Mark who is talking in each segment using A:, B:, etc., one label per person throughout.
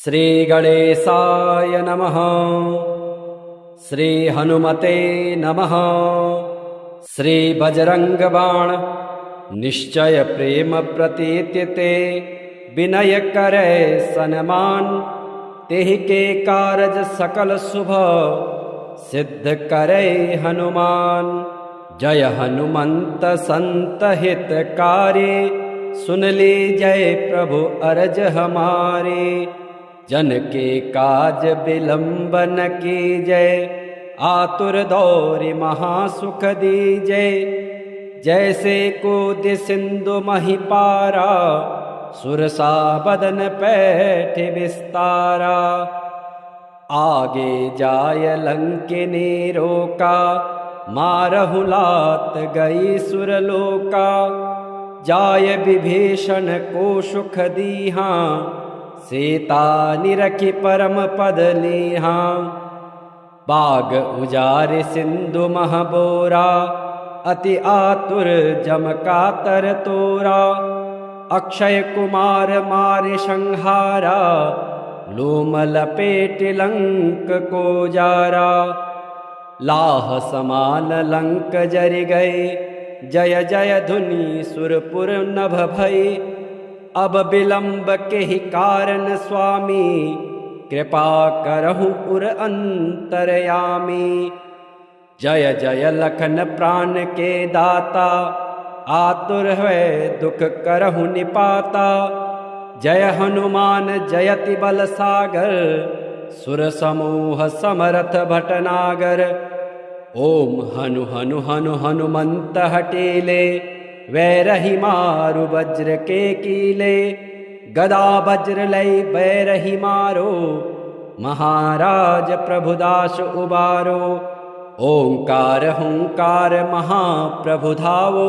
A: श्री गणेशाय नमः। श्री हनुमते नमः। श्री बजरंग बाण निश्चय प्रेम प्रतीत्यते विनय करे सनमान तेहि के कारज सकल शुभ सिद्ध करे हनुमान। जय हनुमंत संत हितकारी सुन ली जय प्रभु अरज हमारे। जन के काज विलंब न कीजय आतुर दौरि महासुख दीजय। जैसे कूद सिंधु मही पारा सुरसा बदन पैठ विस्तारा। आगे जाय लंकिनी रोका मारहु लात गई सुरलोका। जाय विभीषण को सुख दीहा सीता निरखि परम पद लीहा। बाग उजारि सिंधु मह बोरा अति आतुर जम कातर तोरा। अक्षय कुमार मारे संहारा लोम लपेट लंक को जारा। लाह समान लंक जरि गए जय जय धुनि सुरपुर नभ भई। अब विलंब के ही कारण स्वामी कृपा करहु उर अंतरयामी। जय जय लखन प्राण के दाता आतुर है दुख करहु निपाता। जय हनुमान जयति बल सागर सुर समूह समरथ भटनागर। ओम हनु हनु हनु हनुमंत हटेले वैरही मारु वज्र के कीले। गदा वज्र लय बैरही मारो महाराज प्रभुदास उबारो। ओंकार हुंकार महाप्रभु धावो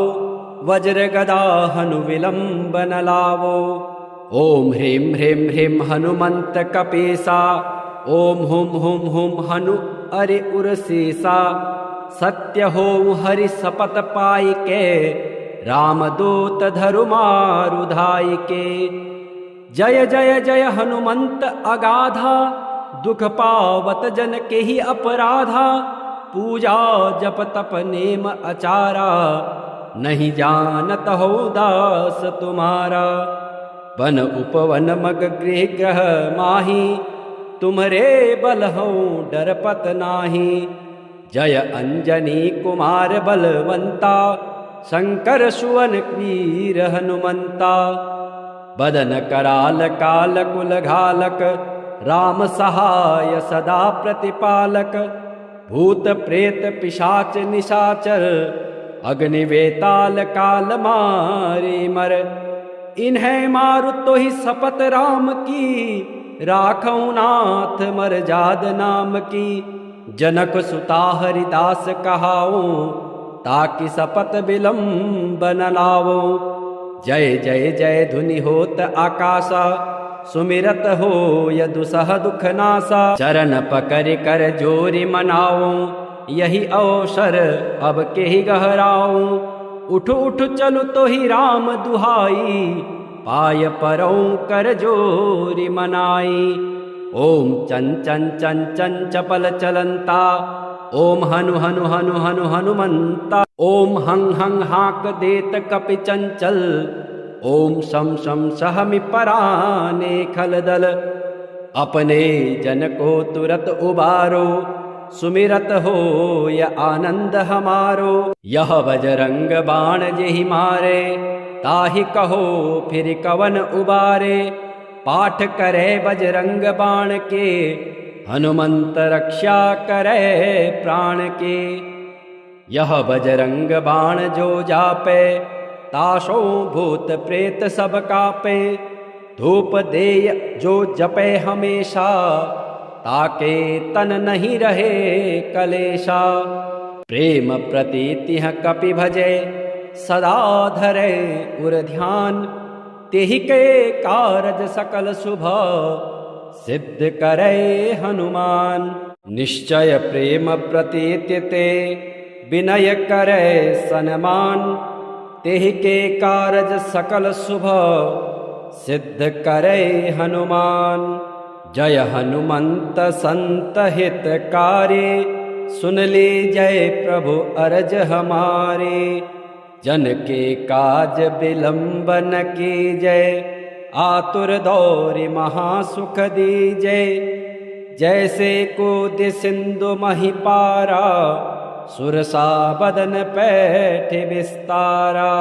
A: वज्र गदा हनु विलंब न लावो। ओम ह्रीं ह्रीं ह्रीं हनुमंत कपीसा ओम हुम हुम हुम हनु अरि उरसीसा। सत्य हो हरि सपत पाई के रामदूत धरु मारु धाई के। जय जय जय हनुमंत अगाधा दुख पावत जन के ही अपराधा। पूजा जप तप नेम अचारा नहीं जानत हो दास तुम्हारा। वन उपवन मग गृह ग्रह माही तुम्हरे बल हो डरपत नाही। जय अंजनी कुमार बलवंता शंकर सुवन वीर हनुमंता। बदन कराल काल कुल घालक राम सहाय सदा प्रतिपालक। भूत प्रेत पिशाच निशाचर अग्नि वेताल काल मारे मर। इन्हें मारु तो ही सपत राम की राखौ नाथ मर जाद नाम की। जनक सुता हरिदास कहाओ ताकि सपत विलंब न लावो। जय जय जय धुनि होत आकाशा सुमिरत हो यदुसह दुख नासा। चरण पकड़ कर जोरि मनाओ यही अवसर अब के ही गहराओ। उठ उठ चलु तो ही राम दुहाई पाय परौ कर जोरि मनाई। ओम चन चन चन चन चपल चलंता ओम हनु हनु हनु हनु हनुमंता। ओम हंग हंग हाक देत कपि चंचल ओम शम शम सहमि पराने खलदल। अपने जन को तुरत उबारो सुमिरत हो या आनंद हमारो। यह बजरंग बाण जेहि मारे ताहि कहो फिर कवन उबारे। पाठ करे बजरंग बाण के हनुमंत रक्षा करे प्राण के। यह बजरंग बाण जो जापे ताशो भूत प्रेत सब कापे। धूप देय जो जपे हमेशा ताके तन नहीं रहे कलेशा। प्रेम प्रतीति कपि भजे सदा धरे उर ध्यान। तेहि के कारज सकल शुभ सिद्ध करे हनुमान। निश्चय प्रेम प्रतीत्यते विनय करे सनमान। तेहि के कारज सकल शुभ सिद्ध करे हनुमान। जय हनुमंत संत हितकारी, सुन ली जय प्रभु अरज हमारे। जन के काज बिलंब न कीजय, आतुर दौरि महासुख दीजय। जैसे कूद सिंधु महिपारा, सुरसा बदन पैठ विस्तारा।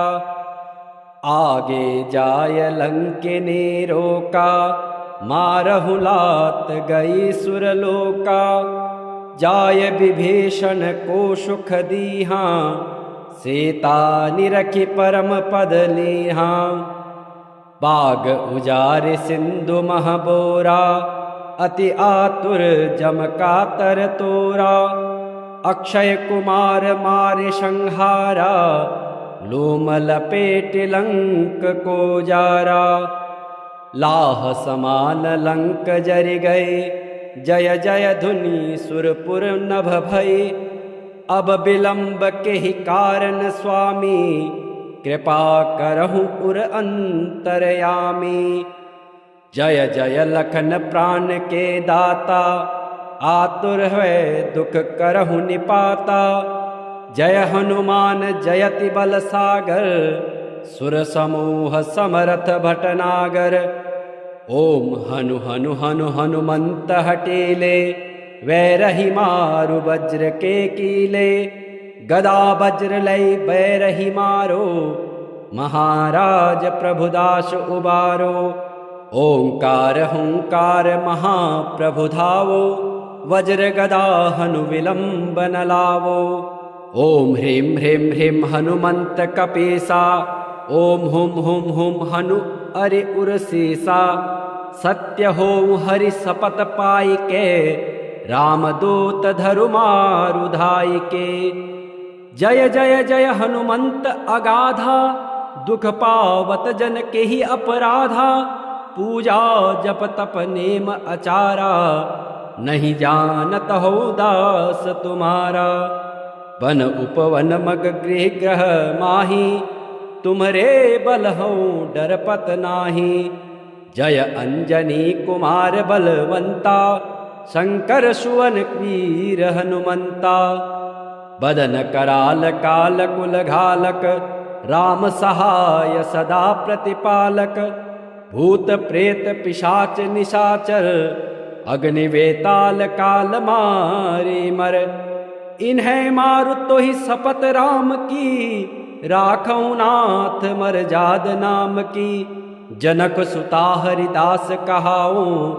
A: आगे जाय लंकिनी रोका, मारहु लात गई सुरलोका। जाय विभीषण को सुख दीहा, सीता निरखि परम पद लीहा। बाग उजार सिंधु महबोरा, अति आतुर जम कातर तोरा। अक्षय कुमार मारे संहारा, लोम लपेट लंक को जारा। लाह समान लंक जरि गए, जय जय धुनि सुरपुर नभ भई। अब विलंब के ही कारण स्वामी, कृपा करहु उर अंतरयामी। जय जय लखन प्राण के दाता, आतुर है दुख करहु निपाता। जय हनुमान जयति बल सागर, सुर समूह समरथ भटनागर। ओम हनु हनु हनु हनुमंत हटेले, वैरहि मारु वज्र के कीले। गदा वज्र लय बैरहि मारो, महाराज प्रभुदास उबारो। ओंकार हुंकार महाप्रभु धावो, वज्र गदा हनु विलंब न लावो। ओम ह्रीं ह्रीं ह्रीं हनुमंत कपीसा, ओम हुम हुम हुम हनु अरि उरसीसा। सत्य हो हरि सपत पाई के, रामदूत धरु मारु धाई के। जय जय जय हनुमंत अगाधा, दुख पावत जन के ही अपराधा। पूजा जप तप नेम अचारा, नहीं जानत हो दास तुम्हारा। वन उपवन मग गृह ग्रह माही, तुम्हरे बल हो डरपत नाही। जय अंजनी कुमार बलवंता, शंकर सुवन वीर हनुमंता। बदन कराल काल कुल घालक, राम सहाय सदा प्रतिपालक। भूत प्रेत पिशाच निशाचर, अग्नि वेताल काल मारे मर। इन्हें मारु तो ही सपत राम की, राखौ नाथ मर जाद नाम की। जनक सुता हरिदास कहाऊं,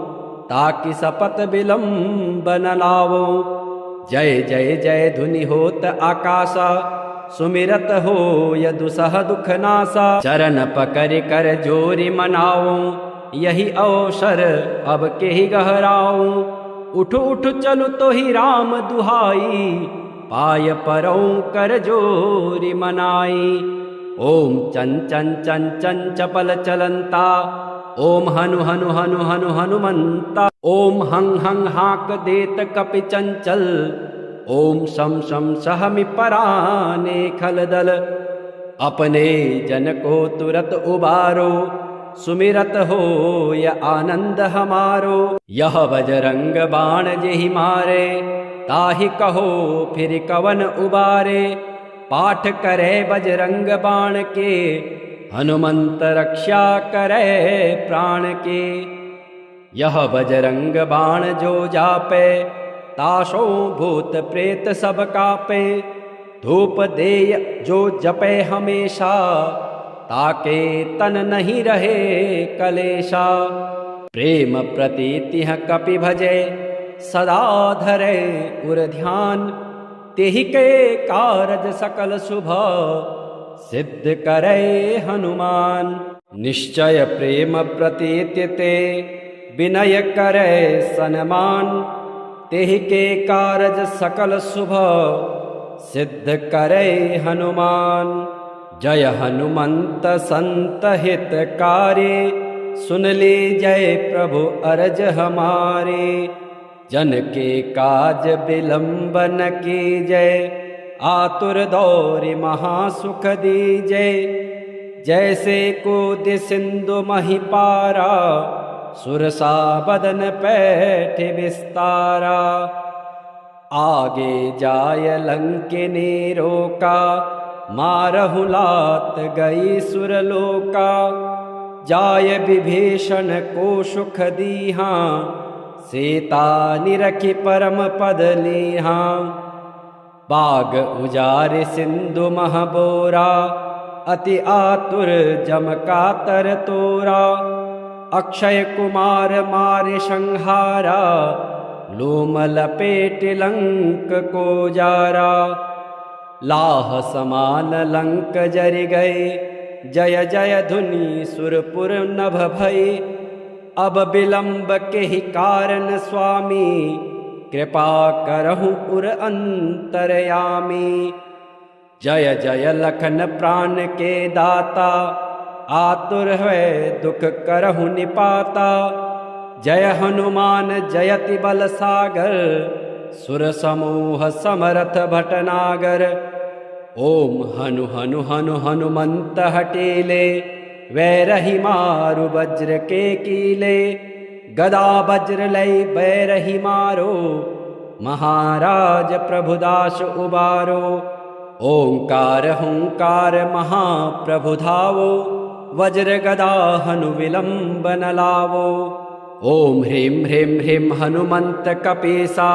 A: ताकि सपत विलंब न लावो। जय जय जय धुनि होत आकाशा, सुमिरत हो यदुसह दुख नासा। चरण पकड़ कर जोरि मनाओ, यही अवसर अब के ही गहराऊं। उठ उठ चलु तो ही राम दुहाई, पाय परौ कर जोरि मनाई। ओम चन चन चन चन चपल चलंता, ओम हनु हनु हनु हनु हनुमंता। ओम हं हं हाक देत कपि चंचल, ओम शम शम सहमि पराने खलदल। अपने जन को तुरत उबारो, सुमिरत हो य आनंद हमारो। यह बजरंग बाण जेहि मारे, ताहि कहो फिर कवन उबारे। पाठ करे बजरंग बाण के, हनुमंत रक्षा करे प्राण के। यह बजरंग बाण जो जापे, तासो भूत प्रेत सब कापे। धूप देय जो जपे हमेशा, ताके तन नहीं रहे कलेशा। प्रेम प्रीति कपि भजे, सदा धरे उर ध्यान। तेहि के कारज सकल शुभ, सिद्ध करे हनुमान। निश्चय प्रेम प्रीति ते, विनय करे सन्मान। तेहि के कारज सकल शुभ, सिद्ध करे हनुमान। जय हनुमंत संत हितकारी, सुन ली जय प्रभु अरज हमारे। जन के काज बिलंब न कीजय, आतुर दौरि महासुख दीजय। जैसे कूद सिंधु महिपारा, सुरसा बदन पैठ विस्तारा। आगे जाय लंकिनी रोका, मारहु लात गई सुरलोका। जाय विभीषण को सुख दीहा, सीता निरखि परम पद लीहा। बाग उजारि सिंधु महबोरा, अति आतुर जम कातर तोरा। अक्षय कुमार मारे संहारा, लोम लपेट लंक को जारा। लाह समान लंक जरि गए, जय जय धुनि सुरपुर नभ भई। अब विलंब के ही कारण स्वामी, कृपा करहु उर अंतरयामी। जय जय लखन प्राण के दाता, आतुर है दुख करहु निपाता। जय हनुमान जयति बल सागर, सुर समूह समरथ भटनागर। ओम हनु हनु हनु हनुमंत हटेले, वैरहि मारु वज्र के कीले। गदा वज्र लई बैरहि मारो, महाराज प्रभुदास उबारो। ओंकार हुंकार महाप्रभु धावो, वज्र गदा हनु विलंब न लावो। ओम ह्रीं ह्रीं ह्रीं हनुमंत कपीसा,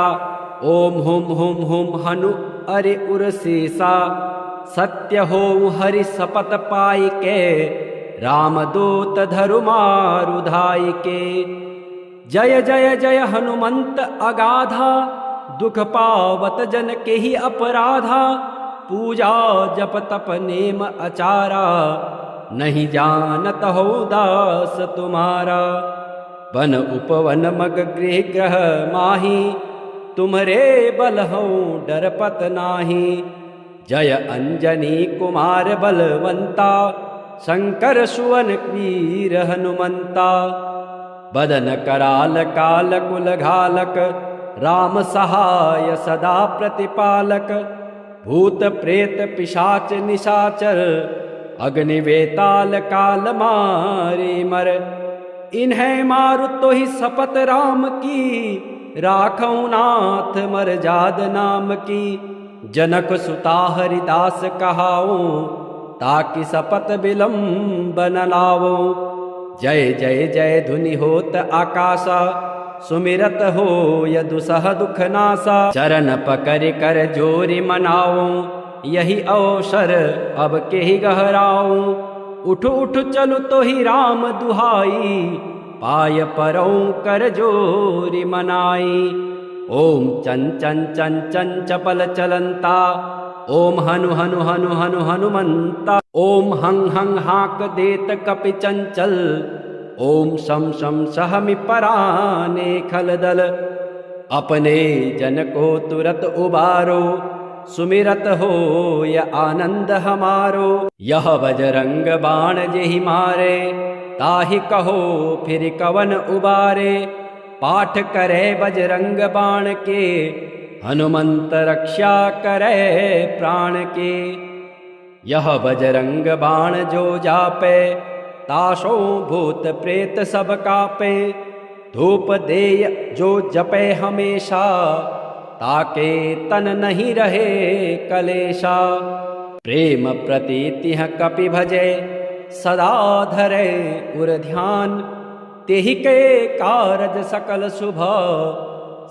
A: ओम हुम हुम हुम हनु अरि उरसीसा। सत्य हो हरि सपत पाई के, रामदूत धरु मारु धाई के। जय जय जय हनुमंत अगाधा, दुख पावत जन के ही अपराधा। पूजा जप तप नेम अचारा, नहीं जानत हो दास तुम्हारा। वन उपवन मग गृह ग्रह माही, तुम्हरे बल हो डरपत नाही। जय अंजनी कुमार बलवंता, शंकर सुवन वीर हनुमंता। बदन कराल काल कुल घालक, राम सहाय सदा प्रतिपालक। भूत प्रेत पिशाच निशाचर, अग्नि वेताल काल मारे मर। इन्हें मारु तो ही सपत राम की, राखौ नाथ मर जाद नाम की। जनक सुता हरिदास कहाओ, ताकि सपत विलंब न लावो। जय जय जय धुनि होत आकाशा, सुमिरत हो यदुसह दुख नासा। चरण पकड़ कर जोरि मनाओ, यही अवसर अब के ही गहराओ। उठ उठ चलु तो ही राम दुहाई, पाय परौ कर जोरि मनाई। ओम चन चन चन चन चपल चलंता, ओम हनु हनु हनु हनु हनुमंता। ओम हंग हंग हाक देत कपि चंचल, ओम शम शम सहमि पराने खलदल। अपने जन को तुरत उबारो, सुमिरत हो या आनंद हमारो। यह बजरंग बाण जेहि मारे, ताहि कहो फिर कवन उबारे। पाठ करे बजरंग बाण के, हनुमंत रक्षा करे प्राण के। यह बजरंग बाण जो जापे, ताशो भूत प्रेत सब कापे। धूप देय जो जपे हमेशा, ताके तन नहीं रहे कलेशा। प्रेम प्रीति कपि भजे, सदा धरे उर ध्यान। तेहि के कारज सकल शुभ,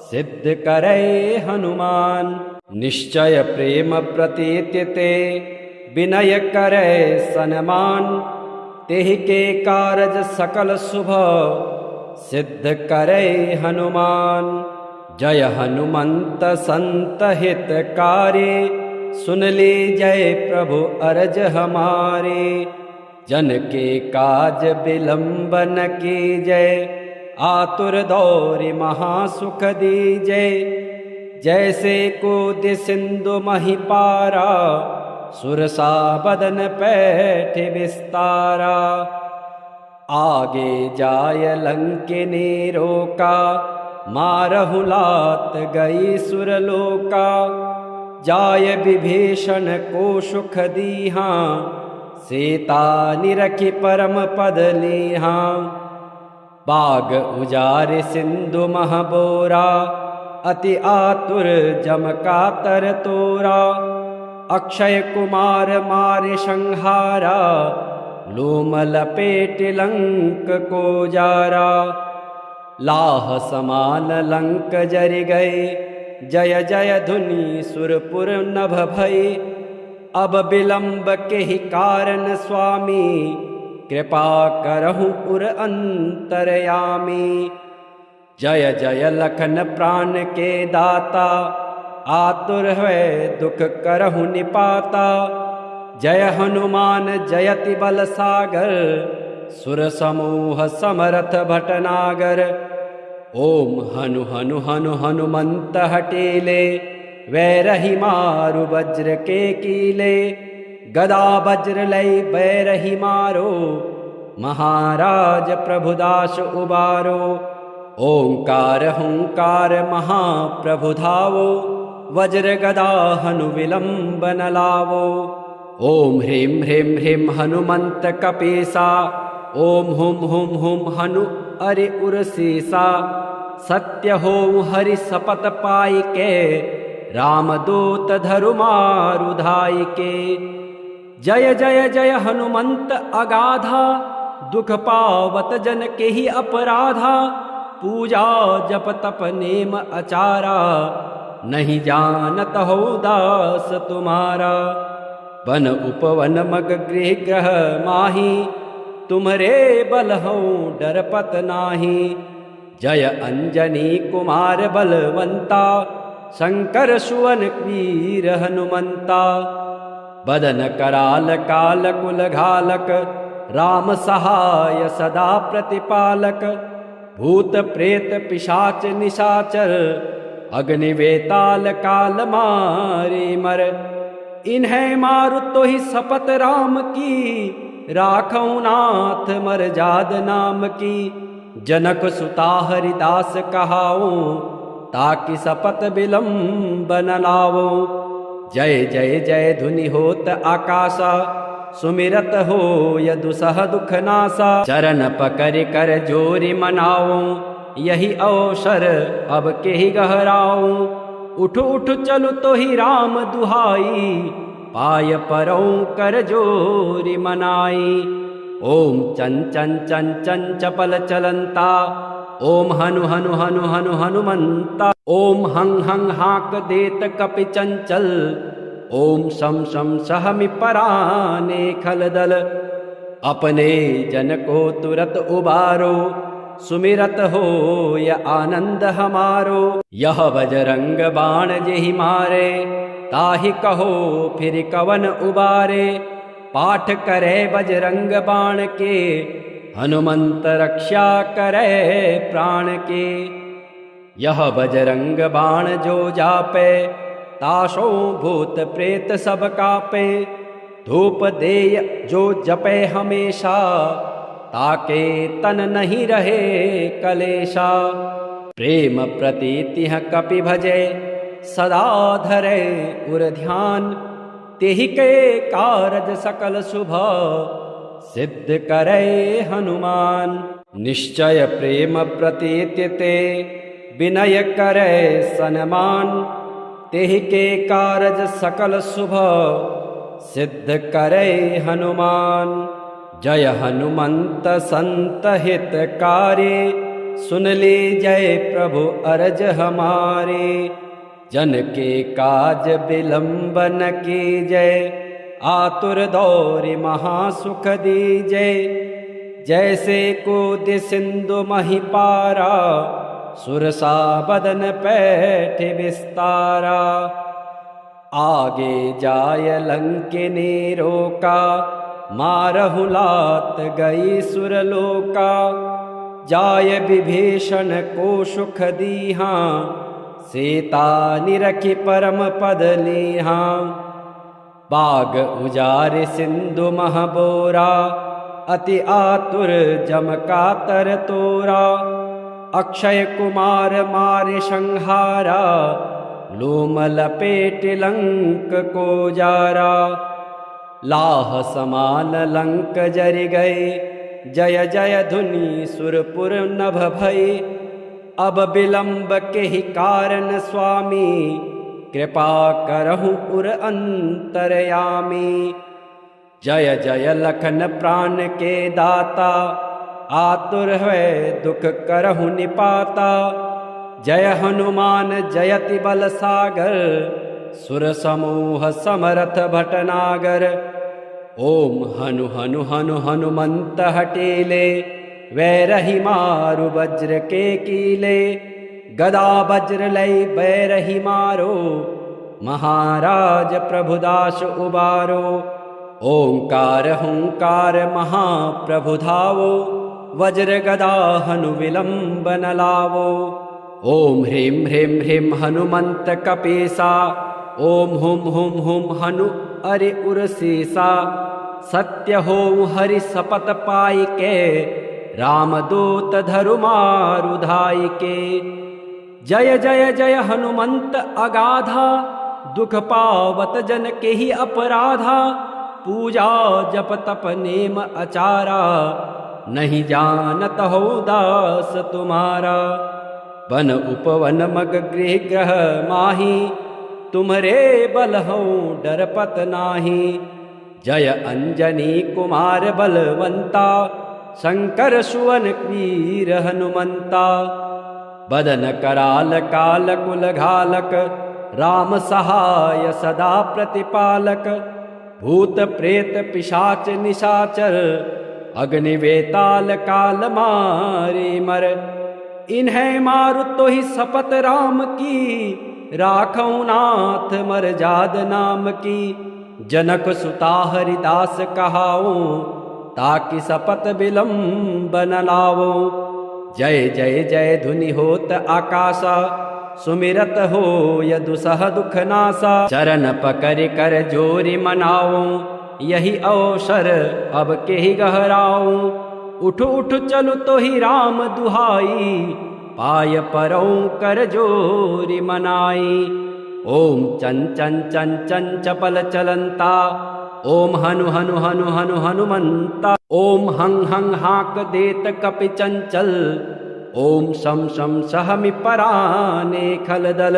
A: सिद्ध करे हनुमान। निश्चय प्रेम प्रीति ते, विनय करे सन्मान। तेहि के कारज सकल शुभ, सिद्ध करे हनुमान। जय हनुमंत संत हितकारी, सुन ली जय प्रभु अरज हमारे। जन के काज विलंब न कीजय, आतुर दौरि महासुख दीजय। जैसे कूद सिंधु मही पारा, सुरसा बदन पैठ विस्तारा। आगे जाय लंकिनी रोका, मारहु लात गई सुरलोका। जाय विभीषण को सुख दीहा, सीता निरखि परम पद लीहा। बाग उजार सिंधु महबोरा, अति आतुर जम कातर तोरा। अक्षय कुमार मारे संहारा, लोम लपेट लंक को जारा। लाह समान लंक जरि गए, जय जय धुनि सुरपुर नभ भई। अब विलंब के ही कारण स्वामी, कृपा करहु उर अंतरयामी। जय जय लखन प्राण के दाता, आतुर है दुख करहु निपाता। जय हनुमान जयति बल सागर, सुर समूह समरथ भटनागर। ओम हनु हनु हनु हनुमंत हटेले, वैरही मारु वज्र के कीले। गदा वज्र लय बैरही मारो, महाराज प्रभुदास उबारो। ओंकार हुंकार महाप्रभु धावो, वज्र गदा हनु विलंब न लावो। ओम ह्रीं ह्रीं ह्रीं हनुमंत कपीसा, ओम हुम हुम हुम हनु अरि उरसीसा। सत्य हो हरि सपत पाई के, रामदूत धरु मारु धाई के। जय जय जय हनुमंत अगाधा, दुख पावत जन के ही अपराधा। पूजा जप तप नेम अचारा, नहीं जानत हो दास तुम्हारा। वन उपवन मग गृह ग्रह माही, तुम्हरे बल हो डरपत नाही। जय अंजनी कुमार बलवंता, शंकर सुवन वीर हनुमंता। बदन कराल काल कुल घालक, राम सहाय सदा प्रतिपालक। भूत प्रेत पिशाच निशाचर, अग्नि वेताल काल मारे मर। इन्हें मारु तो ही सपत राम की, राखौ नाथ मर जाद नाम की। जनक सुता हरिदास कहाओ, ताकि सपत विलंब न लावो। जय जय जय धुनि होत आकाशा, सुमिरत हो यदुसह दुख नासा। चरण पकड़ कर जोरि मनाओ, यही अवसर अब के ही गहराओ। उठ उठ चलु तो ही राम दुहाई, पाय परौ कर जोरि मनाई। ओम चन चन चन चन चपल चलंता, ओम हनु हनु हनु हनु हनुमंता। ओम हं हं हाक देत कपि चंचल, ओम शम शम सहमि पराने खलदल। अपने जन को तुरत उबारो, सुमिरत हो य आनंद हमारो। यह बजरंग बाण जेहि मारे, ताहि कहो फिर कवन उबारे। पाठ करे बजरंग बाण के, हनुमंत रक्षा करे प्राण के। यह बजरंग बाण जो जापे, ताशो भूत प्रेत सब कापे। धूप देय जो जपे हमेशा, ताके तन नहीं रहे कलेशा। प्रेम प्रीति कपि भजे, सदा धरे उर ध्यान। तेहि के कारज सकल शुभ, सिद्ध करे हनुमान। निश्चय प्रेम प्रीति ते, विनय करे सन्मान। तेहि के कारज सकल शुभ, सिद्ध करे हनुमान। जय हनुमंत संत हितकारी, सुन ली जय प्रभु अरज हमारे। जन के काज विलंब न कीजय, आतुर दौरि महासुख दीजय। जैसे कूद सिंधु मही पारा, सुरसा बदन पैठ विस्तारा। आगे जाय लंकिनी रोका, मारहु लात गई सुरलोका। जाय विभीषण को सुख दीहा, सीता निरखि परम पद लीहा। बाग उजार सिंधु महबोरा, अति आतुर जम कातर तोरा। अक्षय कुमार मारे संहारा, लोम लपेट लंक को जारा। लाह समान लंक जरि गए, जय जय धुनि सुरपुर नभ भय। अब विलंब के ही कारण स्वामी, कृपा करहु उर अंतरयामी। जय जय लखन प्राण के दाता, आतुर है दुख करहु निपाता। जय हनुमान जयति बल सागर, सुर समूह समरथ भटनागर। ओम हनु हनु हनु हनुमंत हटेले, वैरहि मारु वज्र के कीले। गदा वज्र लय बैरहि मारो, महाराज प्रभुदास उबारो। ओंकार हुंकार महाप्रभु धावो, वज्र गदा हनु विलंब न लावो। ओम ह्रीं ह्रीं ह्रीं हनुमंत कपीसा, ओम हुम हुम हुम हनु अरि उरसीसा। सत्य हो हरि सपत पाई के, रामदूत धरु मारु धाई के। जय जय जय हनुमंत अगाधा, दुख पावत जन के ही अपराधा। पूजा जप तप नेम अचारा, नहीं जानत हो दास तुम्हारा। वन उपवन मग गृह ग्रह माही, तुम्हरे बल हो डरपत नाही। जय अंजनी कुमार बलवंता, शंकर सुवन वीर हनुमंता। बदन कराल काल कुल घालक, राम सहाय सदा प्रतिपालक। भूत प्रेत पिशाच निशाचर, अग्नि वेताल काल मारे मर। इन्हें मारु तो ही सपत राम की, राखौ नाथ मर जाद नाम की। जनक सुता हरिदास कहाओ, ताकि सपत विलंब न लावो। जय जय जय धुनि होत आकाशा, सुमिरत हो यदुसह दुख नासा। चरण पकड़ कर जोरि मनाओ, यही अवसर अब के ही गहराओ। उठ उठ चलु तो ही राम दुहाई, पाय परौ कर जोरि मनाई। ओम चन चन चन चन चपल चलंता, ओम हनु हनु हनु हनु हनुमंता। ओम हंग हंग हाक देत कपि चंचल, ओम शम शम सहमि पराने खलदल।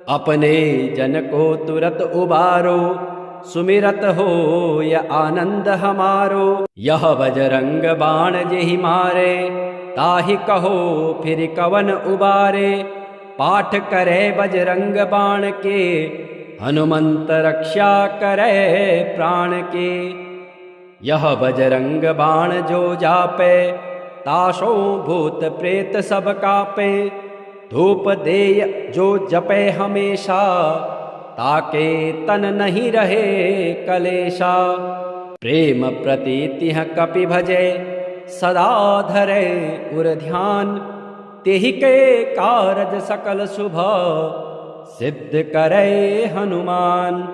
A: अपने जन को तुरत उबारो, सुमिरत हो य आनंद हमारो। यह बजरंग बाण जेहि मारे, ताहि कहो फिर कवन उबारे। पाठ करे बजरंग बाण के, हनुमंत रक्षा करे प्राण के। यह बजरंग बाण जो जापे, तासो भूत प्रेत सब कापे। धूप देय जो जपे हमेशा, ताके तन नहीं रहे कलेशा। प्रेम प्रीति कपि भजे, सदा धरे उर ध्यान। तेहि के कारज सकल शुभ, सिद्ध करे हनुमान।